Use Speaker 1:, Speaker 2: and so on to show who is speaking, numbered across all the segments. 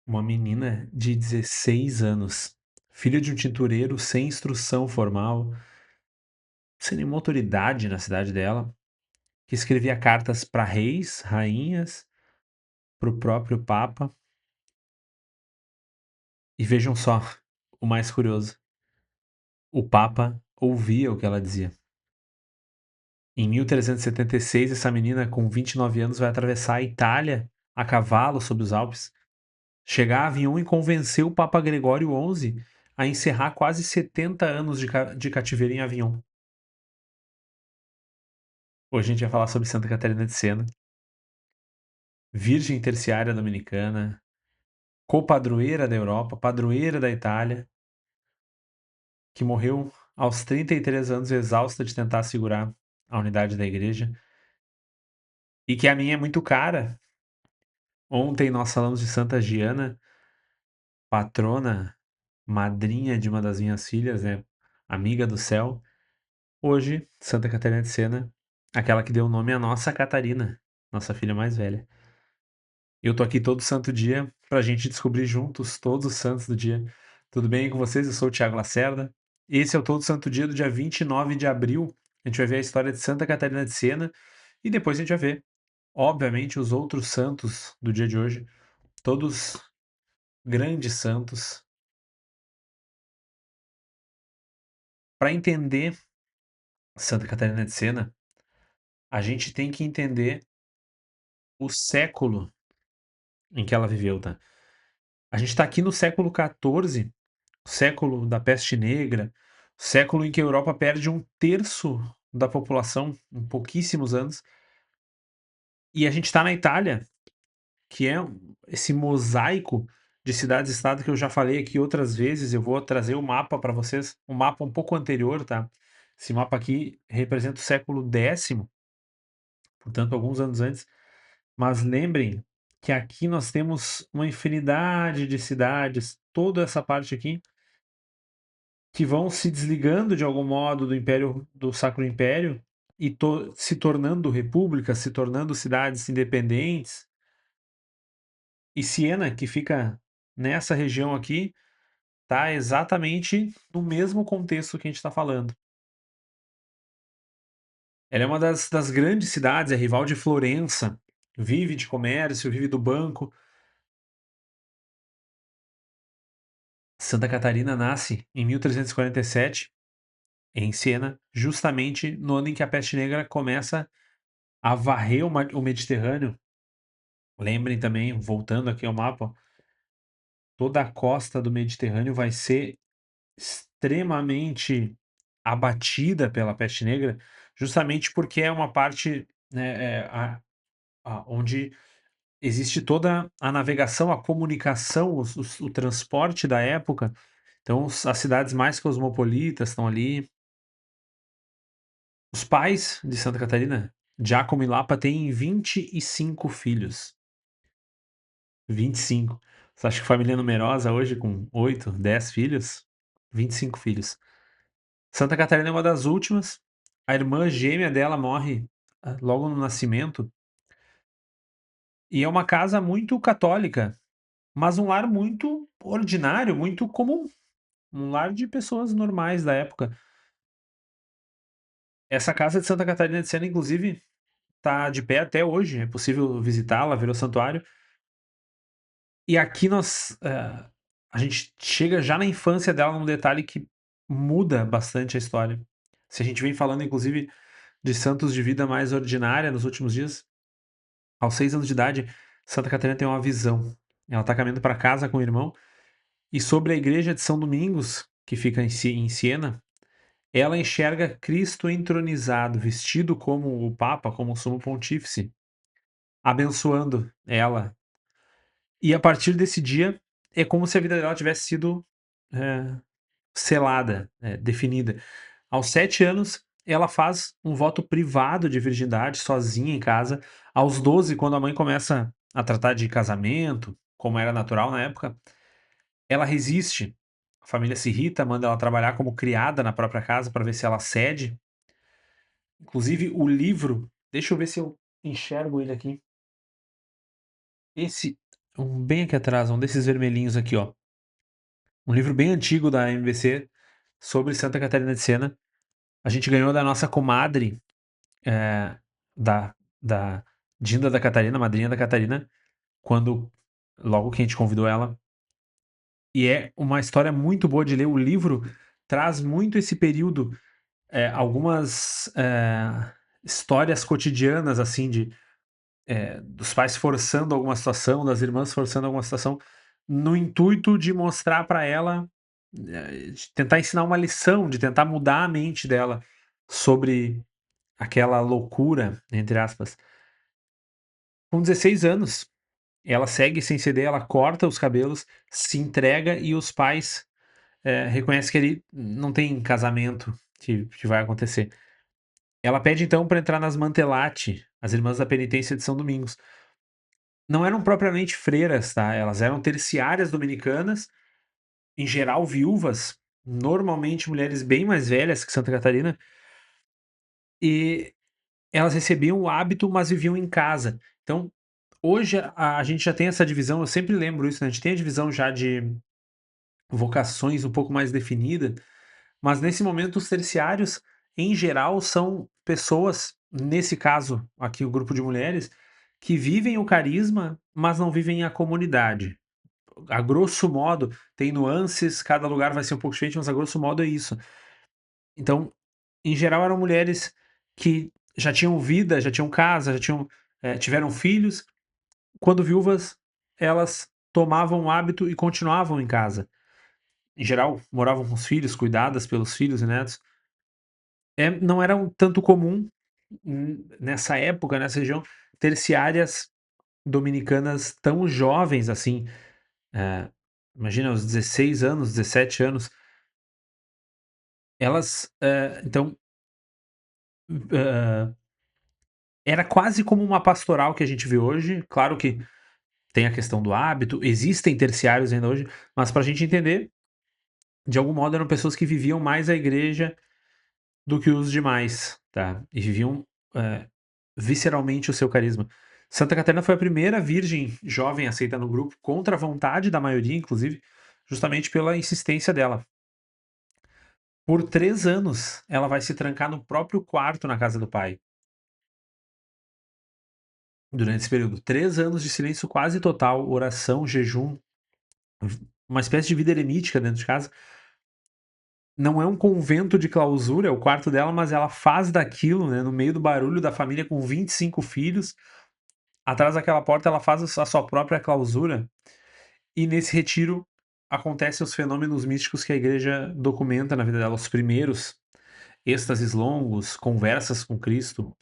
Speaker 1: Uma menina de 16 anos, filha de um tintureiro sem instrução formal, sem nenhuma autoridade na cidade dela, que escrevia cartas para reis, rainhas, para o próprio papa. E vejam só, o mais curioso, o papa ouvia o que ela dizia. Em 1376, essa menina com 29 anos vai atravessar a Itália a cavalo sobre os Alpes, chegar a Avião e convencer o Papa Gregório XI a encerrar quase 70 anos de cativeiro em Avignon. Hoje a gente vai falar sobre Santa Catarina de Sena, virgem terciária dominicana, copadroeira da Europa, padroeira da Itália, que morreu aos 33 anos exausta de tentar segurar a unidade da igreja, e que a mim é muito cara. Ontem nós falamos de Santa Giana, patrona, madrinha de uma das minhas filhas, né, amiga do céu. Hoje, Santa Catarina de Sena, aquela que deu o nome à nossa Catarina, nossa filha mais velha. Eu tô aqui todo santo dia pra gente descobrir juntos todos os santos do dia. Tudo bem com vocês? Eu sou o Thiago Lacerda. Esse é o Todo Santo Dia do dia 29 de abril. A gente vai ver a história de Santa Catarina de Sena e depois a gente vai ver, obviamente, os outros santos do dia de hoje, todos grandes santos. Para entender Santa Catarina de Sena, a gente tem que entender o século em que ela viveu, tá? A gente está aqui no século XIV, século da peste negra, século em que a Europa perde um terço da população em pouquíssimos anos, e a gente está na Itália, que é esse mosaico de cidades-estado que eu já falei aqui outras vezes. Eu vou trazer o mapa para vocês, um mapa um pouco anterior, tá? Esse mapa aqui representa o século X, portanto, alguns anos antes. Mas lembrem que aqui nós temos uma infinidade de cidades, toda essa parte aqui, que vão se desligando de algum modo do Império, do Sacro Império, e se tornando repúblicas, se tornando cidades independentes. E Siena, que fica nessa região aqui, está exatamente no mesmo contexto que a gente está falando. Ela é uma das grandes cidades, é rival de Florença, vive de comércio, vive do banco. Santa Catarina nasce em 1347, em Siena, justamente no ano em que a peste negra começa a varrer o Mediterrâneo. Lembrem também, voltando aqui ao mapa, toda a costa do Mediterrâneo vai ser extremamente abatida pela peste negra, justamente porque é uma parte, né, onde existe toda a navegação, a comunicação, o transporte da época. Então, as cidades mais cosmopolitas estão ali. Os pais de Santa Catarina, Giacomo e Lapa, têm 25 filhos. 25. Você acha que família numerosa hoje, com 8, 10 filhos? 25 filhos. Santa Catarina é uma das últimas. A irmã gêmea dela morre logo no nascimento. E é uma casa muito católica, mas um lar muito ordinário, muito comum. Um lar de pessoas normais da época. Essa casa de Santa Catarina de Sena, inclusive, está de pé até hoje. É possível visitá-la, ver o santuário. E aqui a gente chega já na infância dela num detalhe que muda bastante a história. Se a gente vem falando, inclusive, de santos de vida mais ordinária nos últimos dias, aos 6 anos de idade, Santa Catarina tem uma visão. Ela está caminhando para casa com o irmão, e sobre a igreja de São Domingos, que fica em Siena, ela enxerga Cristo entronizado, vestido como o Papa, como o Sumo Pontífice, abençoando ela. E a partir desse dia, é como se a vida dela tivesse sido eh, selada, definida. Aos 7 anos, ela faz um voto privado de virgindade, sozinha em casa. Aos 12, quando a mãe começa a tratar de casamento, como era natural na época, ela resiste. A família se irrita, manda ela trabalhar como criada na própria casa para ver se ela cede. Inclusive, o livro, deixa eu ver se eu enxergo ele aqui. Esse. um bem aqui atrás, um desses vermelhinhos aqui, ó. Um livro bem antigo da MVC sobre Santa Catarina de Sena. A gente ganhou da nossa comadre, eh, da da Dinda da Catarina, madrinha da Catarina, quando logo que a gente convidou ela. E é uma história muito boa de ler. O livro traz muito esse período, algumas, histórias cotidianas, assim, dos pais forçando alguma situação, das irmãs forçando alguma situação, no intuito de mostrar para ela, de tentar ensinar uma lição, de tentar mudar a mente dela sobre aquela "loucura", entre aspas. Com 16 anos, ela segue sem ceder, ela corta os cabelos, se entrega e os pais, reconhecem que ali não tem casamento que vai acontecer. Ela pede então para entrar nas Mantelate, as Irmãs da Penitência de São Domingos. Não eram propriamente freiras, tá, elas eram terciárias dominicanas, em geral viúvas, normalmente mulheres bem mais velhas que Santa Catarina, e elas recebiam o hábito, mas viviam em casa. Então, hoje a gente já tem essa divisão, eu sempre lembro isso, né, a gente tem a divisão já de vocações um pouco mais definida, mas nesse momento os terciários, em geral, são pessoas, nesse caso aqui o grupo de mulheres, que vivem o carisma, mas não vivem a comunidade. A grosso modo, tem nuances, cada lugar vai ser um pouco diferente, mas a grosso modo é isso. Então, em geral, eram mulheres que já tinham vida, já tinham casa, já tinham, tiveram filhos. Quando viúvas, elas tomavam o hábito e continuavam em casa. Em geral, moravam com os filhos, cuidadas pelos filhos e netos. Não era um tanto comum, nessa época, nessa região, terciárias dominicanas tão jovens assim. Eh, Imagina, aos 16 anos, 17 anos, elas, então, hã, era quase como uma pastoral que a gente vê hoje. Claro que tem a questão do hábito, existem terciários ainda hoje, mas para a gente entender, de algum modo eram pessoas que viviam mais a igreja do que os demais, tá, e viviam, eh, visceralmente o seu carisma. Santa Catarina foi a primeira virgem jovem aceita no grupo, contra a vontade da maioria, inclusive, justamente pela insistência dela. Por 3 anos, ela vai se trancar no próprio quarto na casa do pai, durante esse período. 3 anos de silêncio quase total, oração, jejum, uma espécie de vida eremítica dentro de casa. Não é um convento de clausura, é o quarto dela, mas ela faz daquilo, né, no meio do barulho da família com 25 filhos, atrás daquela porta ela faz a sua própria clausura, e nesse retiro acontecem os fenômenos místicos que a igreja documenta na vida dela, os primeiros êxtases longos, conversas com Cristo,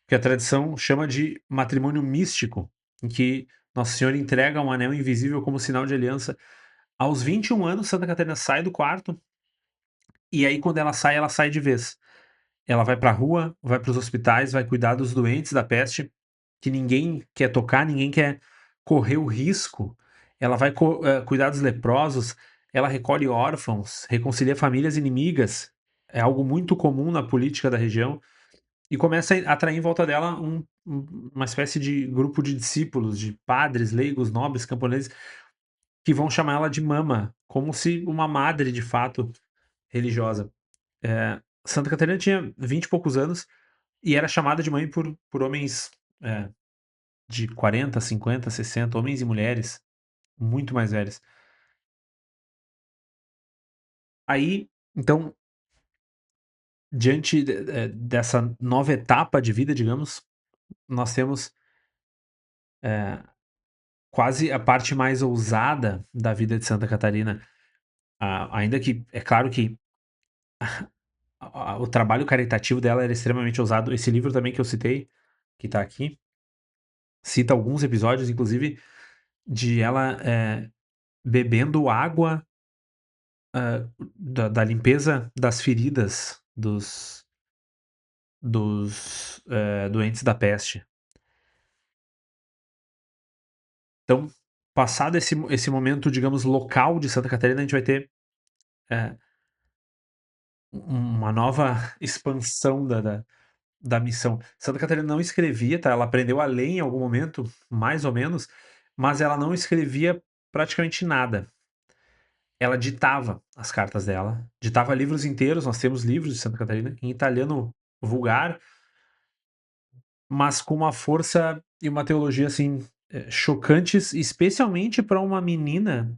Speaker 1: que a tradição chama de matrimônio místico, em que Nossa Senhora entrega um anel invisível como sinal de aliança. Aos 21 anos, Santa Catarina sai do quarto, e aí quando ela sai de vez. Ela vai pra rua, vai para os hospitais, vai cuidar dos doentes da peste, que ninguém quer tocar, ninguém quer correr o risco. Ela vai cuidar dos leprosos, ela recolhe órfãos, reconcilia famílias inimigas, é algo muito comum na política da região, e começa a atrair em volta dela uma espécie de grupo de discípulos, de padres, leigos, nobres, camponeses, que vão chamar ela de mama, como se uma madre de fato religiosa. Santa Catarina tinha 20 e poucos anos e era chamada de mãe por homens, de 40, 50, 60, homens e mulheres muito mais velhos. Aí, então, diante dessa nova etapa de vida, digamos, nós temos, eh, quase a parte mais ousada da vida de Santa Catarina, ainda que é claro que o trabalho caritativo dela era extremamente ousado. Esse livro também que eu citei, que tá aqui, cita alguns episódios, inclusive, de ela, bebendo água, da limpeza das feridas dos doentes da peste. Então, passado esse momento, digamos, local de Santa Catarina, a gente vai ter, eh, uma nova expansão da missão. Santa Catarina não escrevia, tá, ela aprendeu a ler em algum momento, mais ou menos, mas ela não escrevia praticamente nada. Ela ditava as cartas dela, ditava livros inteiros, nós temos livros de Santa Catarina em italiano vulgar, mas com uma força e uma teologia, assim, chocantes, especialmente para uma menina,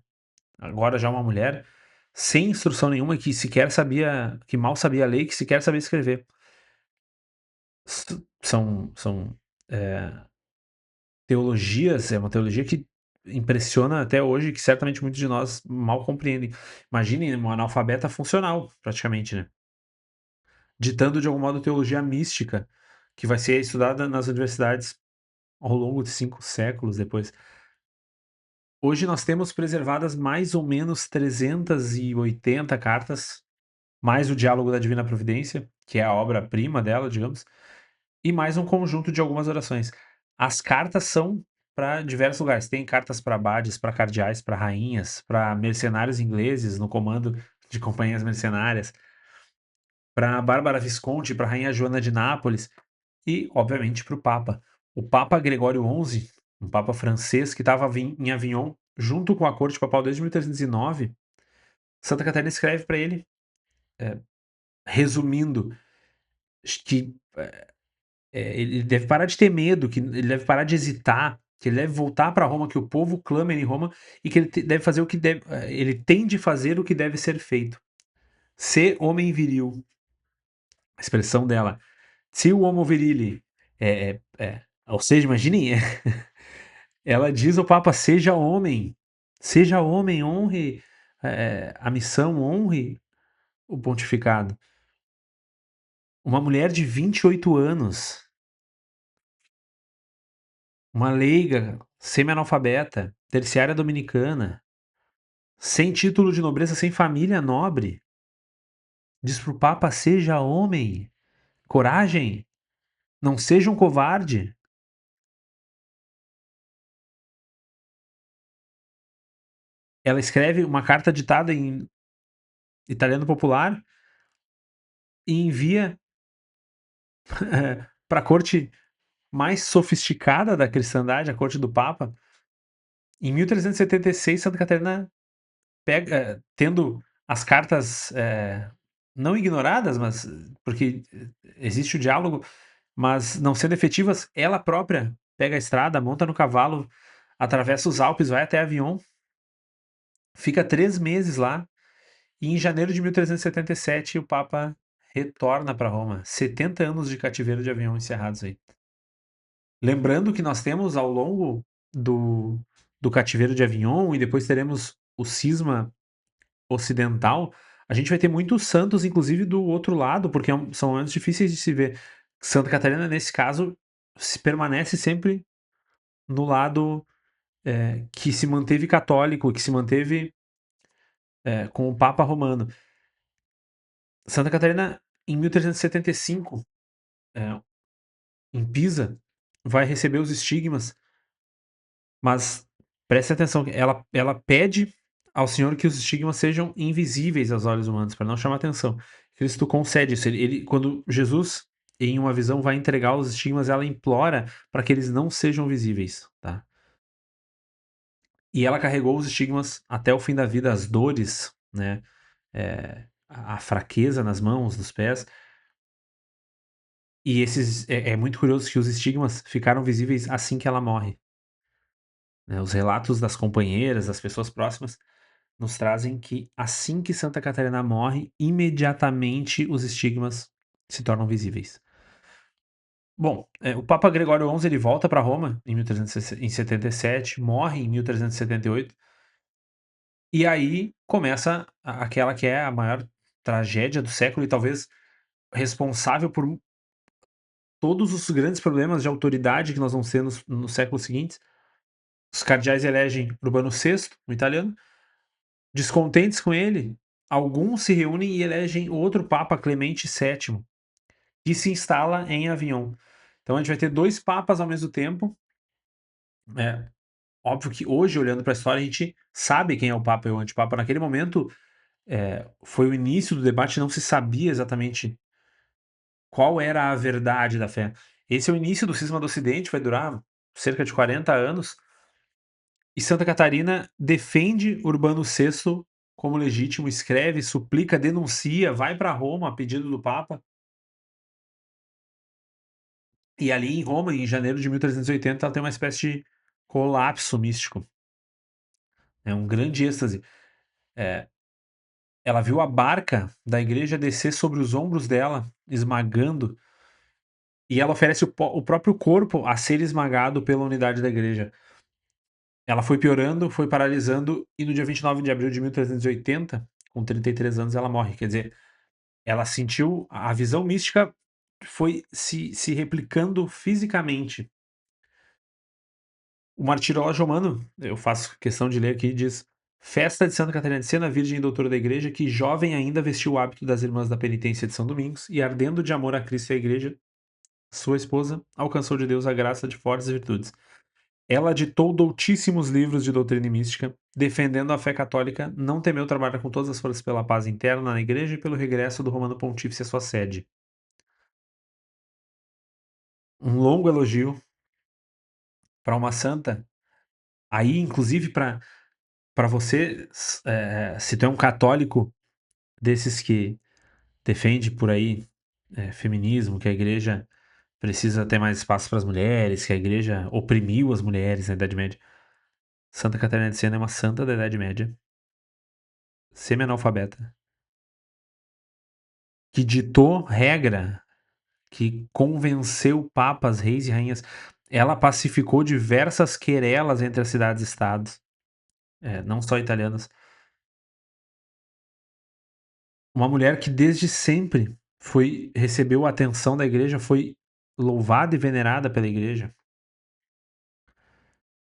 Speaker 1: agora já uma mulher, sem instrução nenhuma, que mal sabia ler e que sequer sabia escrever. São, teologias, é uma teologia que impressiona até hoje, que certamente muitos de nós mal compreendem. Imaginem uma analfabeta funcional, praticamente, né, ditando de algum modo teologia mística, que vai ser estudada nas universidades ao longo de 5 séculos depois. Hoje nós temos preservadas mais ou menos 380 cartas, mais o Diálogo da Divina Providência, que é a obra-prima dela, digamos, e mais um conjunto de algumas orações. As cartas são para diversos lugares. Tem cartas para abades, para cardeais, para rainhas, para mercenários ingleses no comando de companhias mercenárias, para Bárbara Visconti, para a rainha Joana de Nápoles e, obviamente, para o Papa. O Papa Gregório XI, um Papa francês que estava em Avignon junto com a corte papal desde 1309, Santa Catarina escreve para ele, resumindo, que ele deve parar de ter medo, que ele deve parar de hesitar, que ele deve voltar para Roma, que o povo clama em Roma e que ele deve fazer o que deve, ele tem de fazer o que deve ser feito. Ser homem viril, a expressão dela. Se o homo virile, ou seja, imaginem, ela diz ao Papa: seja homem, honre a missão, honre o pontificado. Uma mulher de 28 anos, uma leiga, semi-analfabeta, terciária dominicana, sem título de nobreza, sem família nobre, diz pro Papa: seja homem, coragem, não seja um covarde. Ela escreve uma carta ditada em italiano popular e envia para a corte mais sofisticada da cristandade, a corte do Papa. Em 1376, Santa Catarina pega, tendo as cartas não ignoradas, mas porque existe o diálogo, mas não sendo efetivas, ela própria pega a estrada, monta no cavalo, atravessa os Alpes, vai até Avignon, fica 3 meses lá, e em janeiro de 1377 o Papa retorna para Roma. 70 anos de cativeiro de Avignon encerrados aí. Lembrando que nós temos ao longo do, do cativeiro de Avignon, e depois teremos o cisma ocidental, a gente vai ter muitos santos, inclusive do outro lado, porque são momentos difíceis de se ver. Santa Catarina, nesse caso, se permanece sempre no lado que se manteve católico, que se manteve com o Papa Romano. Santa Catarina, em 1375, é, em Pisa, vai receber os estigmas, mas preste atenção, ela pede ao Senhor que os estigmas sejam invisíveis aos olhos humanos, para não chamar atenção. Cristo concede isso. Quando Jesus, em uma visão, vai entregar os estigmas, ela implora para que eles não sejam visíveis, tá? E ela carregou os estigmas até o fim da vida, as dores, né? A fraqueza nas mãos, nos pés. E é muito curioso que os estigmas ficaram visíveis assim que ela morre, né? Os relatos das companheiras, das pessoas próximas, nos trazem que assim que Santa Catarina morre, imediatamente os estigmas se tornam visíveis. Bom, o Papa Gregório XI ele volta para Roma em 1377, morre em 1378, e aí começa aquela que é a maior tragédia do século e talvez responsável por todos os grandes problemas de autoridade que nós vamos ter nos séculos seguintes. Os cardeais elegem Urbano VI, um italiano. Descontentes com ele, alguns se reúnem e elegem outro Papa, Clemente VII, que se instala em Avignon. Então a gente vai ter dois papas ao mesmo tempo. É óbvio que hoje, olhando para a história, a gente sabe quem é o Papa e o Antipapa. Naquele momento, foi o início do debate, não se sabia exatamente qual era a verdade da fé. Esse é o início do cisma do Ocidente, vai durar cerca de 40 anos. E Santa Catarina defende Urbano VI como legítimo, escreve, suplica, denuncia, vai para Roma a pedido do Papa. E ali em Roma, em janeiro de 1380, ela tem uma espécie de colapso místico. É um grande êxtase. Eh, Ela viu a barca da igreja descer sobre os ombros dela, esmagando, e ela oferece o próprio corpo a ser esmagado pela unidade da igreja. Ela foi piorando, foi paralisando, e no dia 29 de abril de 1380, com 33 anos, ela morre. Quer dizer, ela sentiu a visão mística foi se replicando fisicamente. O Martirológio Romano, eu faço questão de ler aqui, diz: "Festa de Santa Catarina de Sena, virgem e doutora da igreja, que jovem ainda vestiu o hábito das irmãs da penitência de São Domingos e ardendo de amor a Cristo e à igreja, sua esposa, alcançou de Deus a graça de fortes virtudes. Ela ditou doutíssimos livros de doutrina e mística, defendendo a fé católica, não temeu trabalhar com todas as forças pela paz interna na igreja e pelo regresso do Romano Pontífice à sua sede." Um longo elogio para uma santa, aí inclusive para você, se tu é um católico desses que defende por aí, feminismo, que a igreja precisa ter mais espaço para as mulheres, que a igreja oprimiu as mulheres na Idade Média. Santa Catarina de Siena é uma santa da Idade Média, semi-analfabeta, que ditou regra, que convenceu papas, reis e rainhas. Ela pacificou diversas querelas entre as cidades-estados, não só italianas. Uma mulher que desde sempre recebeu a atenção da igreja, foi louvada e venerada pela igreja.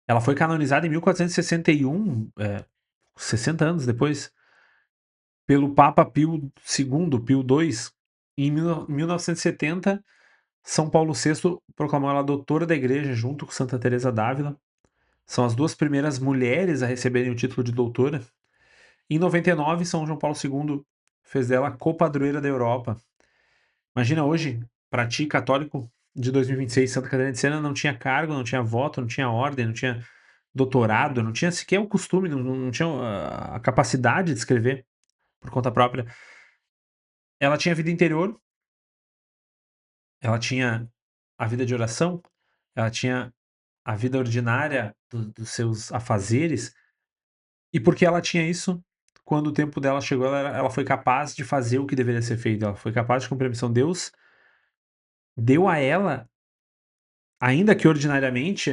Speaker 1: Ela foi canonizada em 1461, 60 anos depois, pelo Papa Pio II, Pio II. Em 1970, São Paulo VI proclamou ela doutora da igreja junto com Santa Teresa d'Ávila. São as duas primeiras mulheres a receberem o título de doutora. Em 99, São João Paulo II fez dela copadroeira da Europa. Imagina hoje, para ti, católico de 2026, Santa Catarina de Sena não tinha cargo, não tinha voto, não tinha ordem, não tinha doutorado, não tinha sequer o costume, não tinha a capacidade de escrever por conta própria. Ela tinha vida interior, ela tinha a vida de oração, ela tinha a vida ordinária dos seus afazeres, e porque ela tinha isso, quando o tempo dela chegou, ela foi capaz de fazer o que deveria ser feito, ela foi capaz de cumprir a missão. Deus deu a ela, ainda que ordinariamente,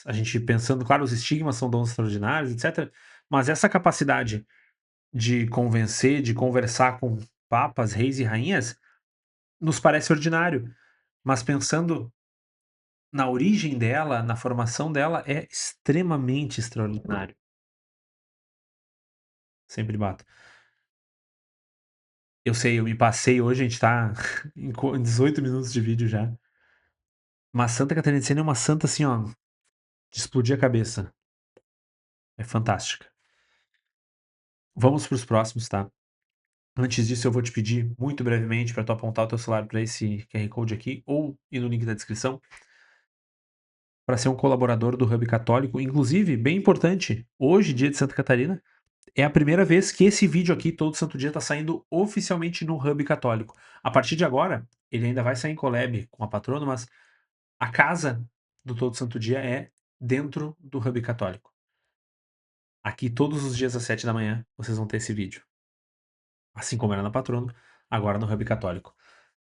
Speaker 1: a gente pensando, claro, os estigmas são dons extraordinários, etc., mas essa capacidade de convencer, de conversar com papas, reis e rainhas, nos parece ordinário, mas pensando na origem dela, na formação dela, é extremamente extraordinário. Sempre bato. Eu sei, eu me passei hoje, a gente tá em 18 minutos de vídeo já. Mas Santa Catarina de Siena é uma santa assim, ó, de explodir a cabeça. É fantástica. Vamos para os próximos, tá? Antes disso, eu vou te pedir muito brevemente para tu apontar o teu celular para esse QR Code aqui ou ir no link da descrição para ser um colaborador do Hub Católico. Inclusive, bem importante, hoje, dia de Santa Catarina, é a primeira vez que esse vídeo aqui, todo santo dia, está saindo oficialmente no Hub Católico. A partir de agora, ele ainda vai sair em collab com a patrona, mas a casa do Todo Santo Dia é dentro do Hub Católico. Aqui, todos os dias às 7 da manhã, vocês vão ter esse vídeo. Assim como era na patrono, agora no Hub Católico.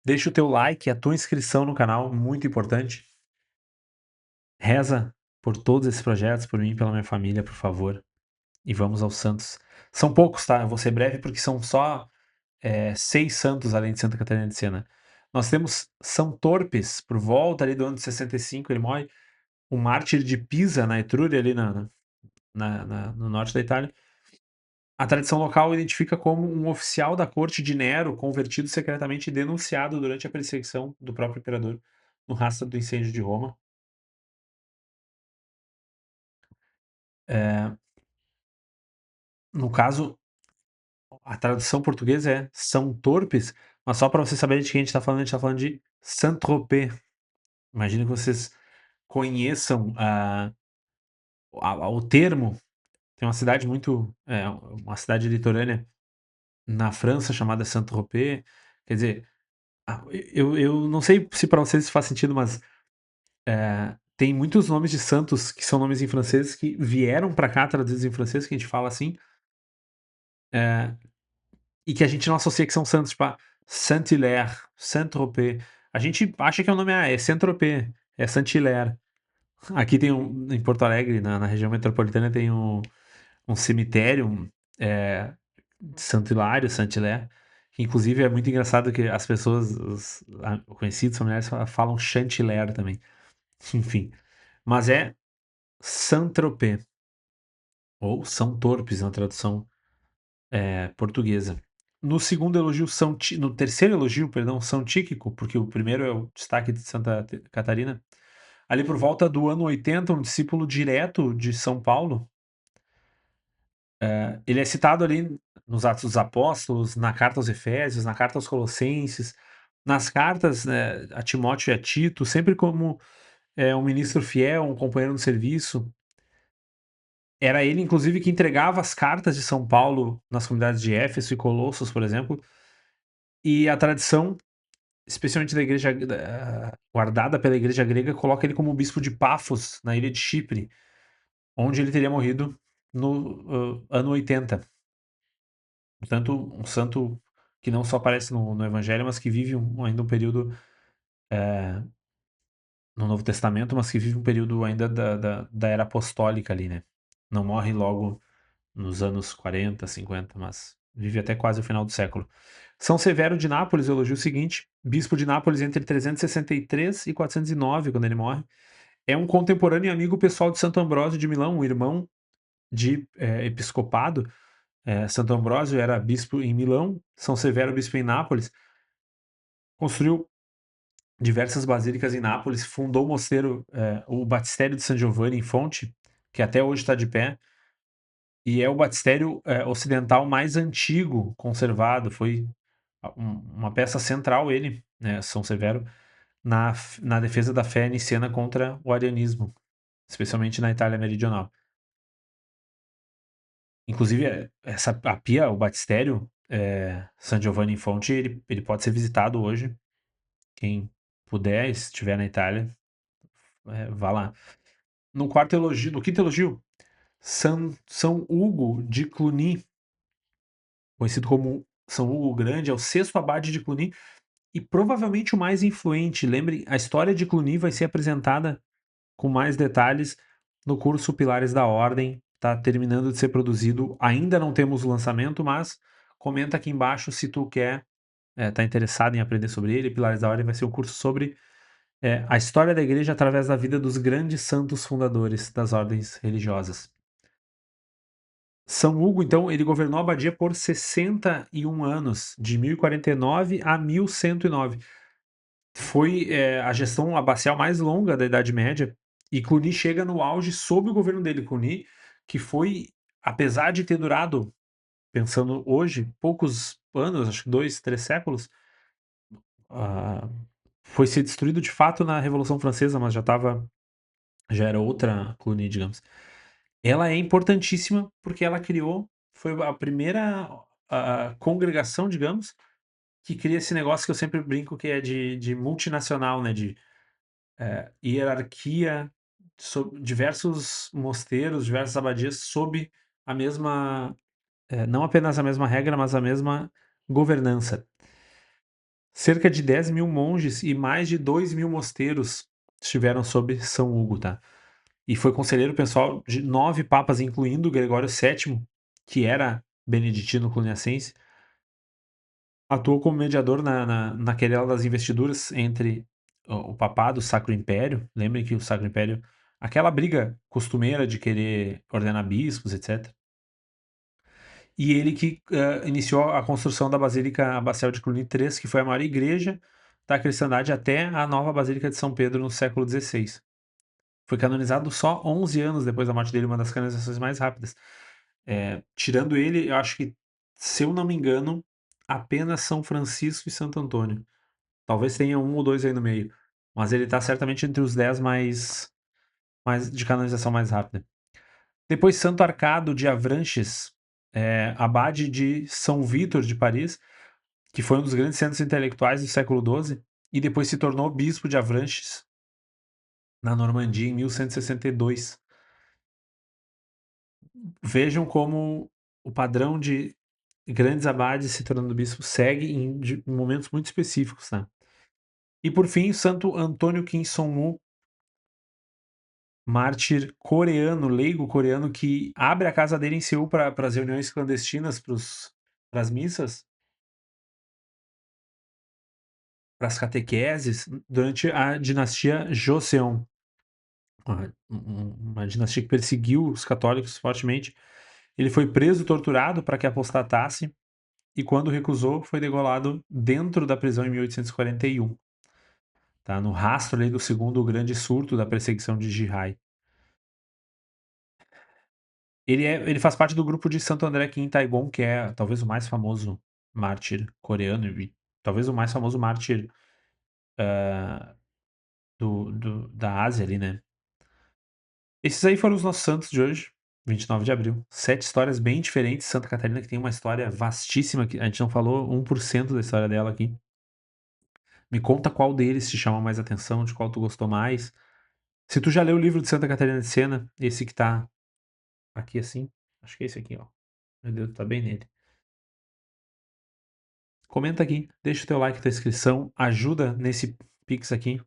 Speaker 1: Deixa o teu like, a tua inscrição no canal, muito importante. Reza por todos esses projetos, por mim e pela minha família, por favor. E vamos aos santos. São poucos, tá? Eu vou ser breve porque são só 6 santos além de Santa Catarina de Siena. Nós temos São Torpes, por volta ali do ano de 65, ele morre. Um mártir de Pisa, na Etrúria, ali no norte da Itália. A tradição local o identifica como um oficial da corte de Nero, convertido secretamente e denunciado durante a perseguição do próprio imperador no rastro do incêndio de Roma. Eh, no caso, a tradução portuguesa é São Torpes, mas só para você saber de quem a gente tá falando de Saint-Tropez. Imagino que vocês conheçam o termo, tem uma cidade muito, uma cidade litorânea na França chamada Saint-Tropez, quer dizer, eu não sei se para vocês isso faz sentido, mas, tem muitos nomes de santos que são nomes em francês que vieram para cá traduzidos em francês, que a gente fala assim, eh, e que a gente não associa que são santos, tipo, Saint-Hilaire, Saint-Tropez. A gente acha que é o nome, é Saint-Tropez, é Saint-Hilaire. Aqui tem em Porto Alegre, na região metropolitana, tem um cemitério, eh, Santo Hilário, Saint-Hilaire, que inclusive é muito engraçado que as pessoas, os conhecidos, familiares, falam Chantilly também. Enfim, mas é Saint-Tropez, ou São Torpes na tradução, portuguesa. No segundo elogio, no terceiro elogio, perdão, São Tíquico, porque o primeiro é o destaque de Santa Catarina. Ali por volta do ano 80, um discípulo direto de São Paulo, ele é citado ali nos Atos dos Apóstolos, na carta aos Efésios, na carta aos Colossenses, nas cartas, a Timóteo e a Tito, sempre como um ministro fiel, um companheiro no serviço. Era ele, inclusive, que entregava as cartas de São Paulo nas comunidades de Éfeso e Colossos, por exemplo. E a tradição, especialmente da igreja, guardada pela igreja grega, coloca ele como bispo de Pafos, na ilha de Chipre, onde ele teria morrido no ano 80. Portanto, um santo que não só aparece no Evangelho, mas que vive ainda um período no Novo Testamento, mas que vive um período ainda da era apostólica ali, né? Não morre logo nos anos 40, 50, mas vive até quase o final do século. São Severo de Nápoles elogia o seguinte: bispo de Nápoles entre 363 e 409, quando ele morre. É um contemporâneo e amigo pessoal de Santo Ambrósio de Milão, um irmão de episcopado. Santo Ambrósio era bispo em Milão, São Severo bispo em Nápoles. Construiu diversas basílicas em Nápoles, fundou o mosteiro, o Batistério de San Giovanni em Fonte, que até hoje está de pé, e é o batistério ocidental mais antigo conservado. Foi uma peça central ele, né, São Severo, na defesa da fé nicena contra o arianismo, especialmente na Itália meridional. Inclusive, a pia, o batistério, San Giovanni in Fonte, ele pode ser visitado hoje. Quem puder, se estiver na Itália, vá lá. No quinto elogio, São Hugo de Cluny, conhecido como São Hugo o Grande, é o sexto abade de Cluny e provavelmente o mais influente. Lembre, a história de Cluny vai ser apresentada com mais detalhes no curso Pilares da Ordem. Está terminando de ser produzido, ainda não temos o lançamento, mas comenta aqui embaixo se tu quer, tá interessado em aprender sobre ele. Pilares da Ordem vai ser um curso sobre a história da igreja através da vida dos grandes santos fundadores das ordens religiosas. São Hugo, então, ele governou a abadia por 61 anos, de 1049 a 1109. Foi a gestão abacial mais longa da Idade Média, e Cluny chega no auge sob o governo dele. Cluny, que foi, apesar de ter durado, pensando hoje, poucos anos, acho que 2, 3 séculos, ah, foi ser destruído de fato na Revolução Francesa, mas já era outra Cluny, digamos. Ela é importantíssima porque ela foi a primeira congregação, digamos, que cria esse negócio que eu sempre brinco que é de multinacional, né, de hierarquia, diversos mosteiros, diversas abadias sob a mesma, não apenas a mesma regra, mas a mesma governança. Cerca de 10.000 monges e mais de 2.000 mosteiros estiveram sob São Hugo, tá? E foi conselheiro pessoal de 9 papas, incluindo Gregório VII, que era beneditino cluniacense. Atuou como mediador na querela das investiduras entre o papado e o Sacro Império. Lembrem que o Sacro Império, aquela briga costumeira de querer ordenar bispos, etc. E ele que iniciou a construção da Basílica Abacial de Cluny III, que foi a maior igreja da cristandade até a nova Basílica de São Pedro no século XVI. Foi canonizado só 11 anos depois da morte dele, uma das canonizações mais rápidas. Tirando ele, eu acho que, se eu não me engano, apenas São Francisco e Santo Antônio. Talvez tenha um ou dois aí no meio. Mas ele está certamente entre os 10 mais de canonização mais rápida. Depois Santo Arcado de Avranches, abade de São Vítor de Paris, que foi um dos grandes centros intelectuais do século XII, e depois se tornou bispo de Avranches, na Normandia, em 1162. Vejam como o padrão de grandes abades se tornando bispo segue em momentos muito específicos, tá? E por fim, Santo Antônio Kim Song-mu, mártir coreano, leigo coreano, que abre a casa dele em Seul para as reuniões clandestinas, para as missas, para as catequeses, durante a dinastia Joseon, uma dinastia que perseguiu os católicos fortemente. Ele foi preso, torturado para que apostatasse, e quando recusou, foi degolado dentro da prisão em 1841. Tá? No rastro ali do segundo grande surto da perseguição de Jihai. Ele faz parte do grupo de Santo André Kim Taigon, que é talvez o mais famoso mártir coreano e talvez o mais famoso mártir da Ásia ali, né? Esses aí foram os nossos santos de hoje, 29 de abril. 7 histórias bem diferentes. Santa Catarina, que tem uma história vastíssima, que a gente não falou 1% da história dela aqui. Me conta qual deles te chama mais atenção, de qual tu gostou mais. Se tu já leu o livro de Santa Catarina de Sena, esse que tá aqui assim, acho que é esse aqui, ó. Meu Deus, tá bem nele. Comenta aqui, deixa o teu like, tua inscrição, ajuda nesse Pix aqui.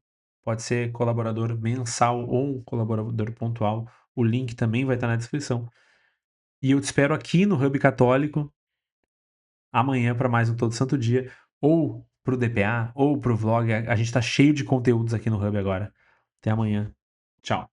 Speaker 1: Pode ser colaborador mensal ou um colaborador pontual. O link também vai estar na descrição. E eu te espero aqui no Hub Católico amanhã para mais um Todo Santo Dia, ou pro DPA, ou pro vlog. A gente tá cheio de conteúdos aqui no Hub agora. Até amanhã. Tchau.